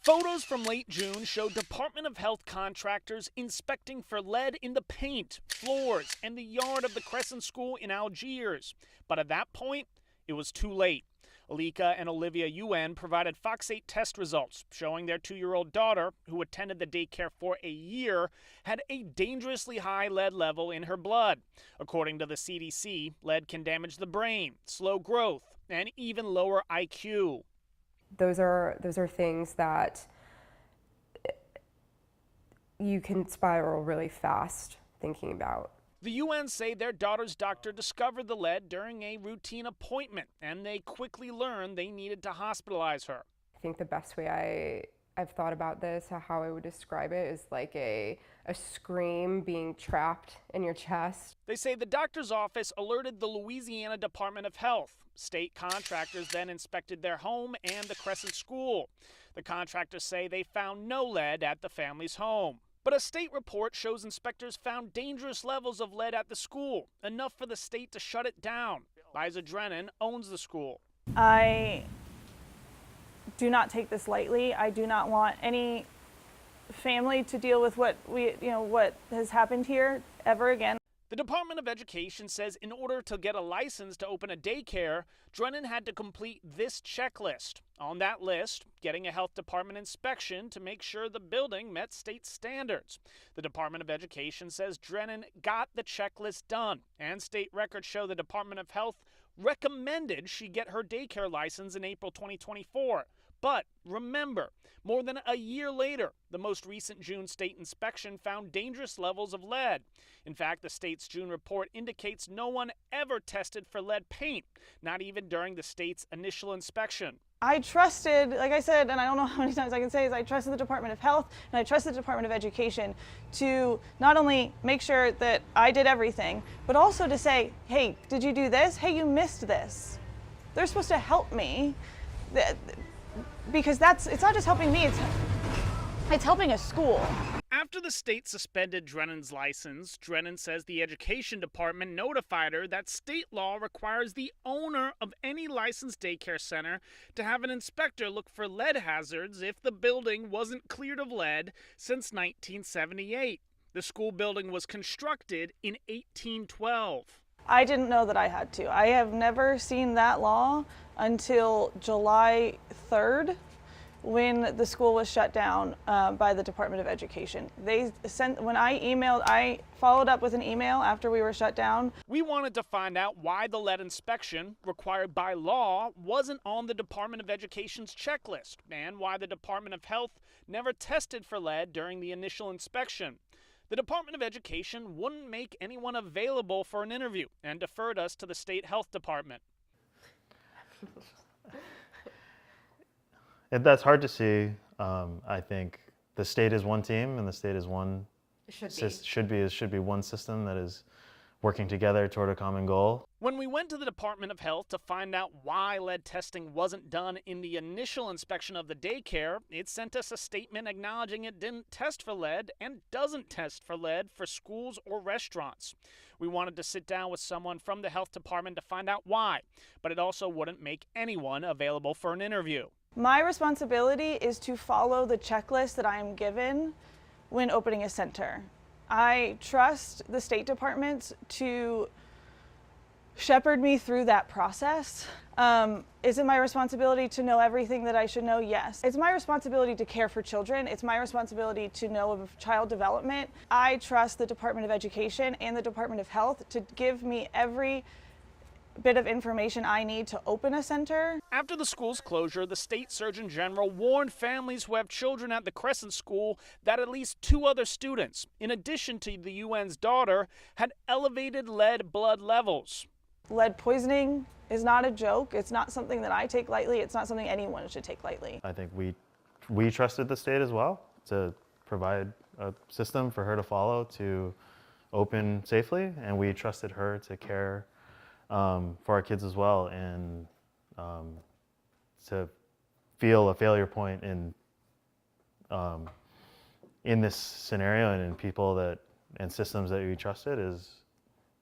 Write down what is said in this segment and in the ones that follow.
Photos from late June show Department of Health contractors inspecting for lead in the paint, floors, and the yard of the Crescent School in Algiers. But at that point, it was too late. Alika and Olivia UN provided Fox 8 test results showing their 2-year-old daughter, who attended the daycare for a year, had a dangerously high lead level in her blood. According to the CDC, lead can damage the brain, slow growth, and even lower IQ. Those are things that you can spiral really fast thinking about. The UN say their daughter's doctor discovered the lead during a routine appointment, and they quickly learned they needed to hospitalize her. I think the best way I've thought about this, how I would describe it, is like a scream being trapped in your chest. They say the doctor's office alerted the Louisiana Department of Health. State contractors then inspected their home and the Crescent School. The contractors say they found no lead at the family's home. But a state report shows inspectors found dangerous levels of lead at the school, enough for the state to shut it down. Liza Drennan owns the school. I do not take this lightly. I do not want any family to deal with what has happened here ever again. The Department of Education says in order to get a license to open a daycare, Drennan had to complete this checklist. On that list, getting a health department inspection to make sure the building met state standards. The Department of Education says Drennan got the checklist done, and state records show the Department of Health recommended she get her daycare license in April 2024. But remember, more than a year later, the most recent June state inspection found dangerous levels of lead. In fact, the state's June report indicates no one ever tested for lead paint, not even during the state's initial inspection. I trusted, like I said, and I don't know how many times I can say this, I trusted the Department of Health and I trusted the Department of Education to not only make sure that I did everything, but also to say, hey, did you do this? Hey, you missed this. They're supposed to help me. Because it's not just helping me, it's helping a school. After the state suspended Drennan's license, Drennan says the education department notified her that state law requires the owner of any licensed daycare center to have an inspector look for lead hazards if the building wasn't cleared of lead since 1978. The school building was constructed in 1812. I didn't know that I had to. I have never seen that law until July 3rd, when the school was shut down by the Department of Education. When I followed up with an email after we were shut down. We wanted to find out why the lead inspection, required by law, wasn't on the Department of Education's checklist, and why the Department of Health never tested for lead during the initial inspection. The Department of Education wouldn't make anyone available for an interview and deferred us to the state health department. That's hard to see. I think the state is one team, and the state is one should be one system that is working together toward a common goal. When we went to the Department of Health to find out why lead testing wasn't done in the initial inspection of the daycare, it sent us a statement acknowledging it didn't test for lead and doesn't test for lead for schools or restaurants. We wanted to sit down with someone from the health department to find out why, but it also wouldn't make anyone available for an interview. My responsibility is to follow the checklist that I am given when opening a center. I trust the State Department to shepherd me through that process. Is it my responsibility to know everything that I should know? Yes. It's my responsibility to care for children. It's my responsibility to know of child development. I trust the Department of Education and the Department of Health to give me every bit of information I need to open a center. After the school's closure, the state surgeon general warned families who have children at the Crescent School that at least 2 other students, in addition to the UN's daughter, had elevated lead blood levels. Lead poisoning is not a joke. It's not something that I take lightly. It's not something anyone should take lightly. I think we trusted the state as well to provide a system for her to follow to open safely, and we trusted her to care for our kids as well, and to feel a failure point in this scenario and in people and systems that we trusted is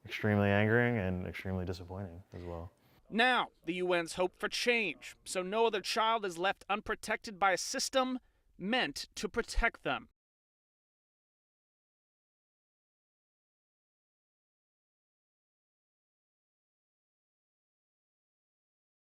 extremely angering and extremely disappointing as well. Now, the UN's hope for change, so no other child is left unprotected by a system meant to protect them.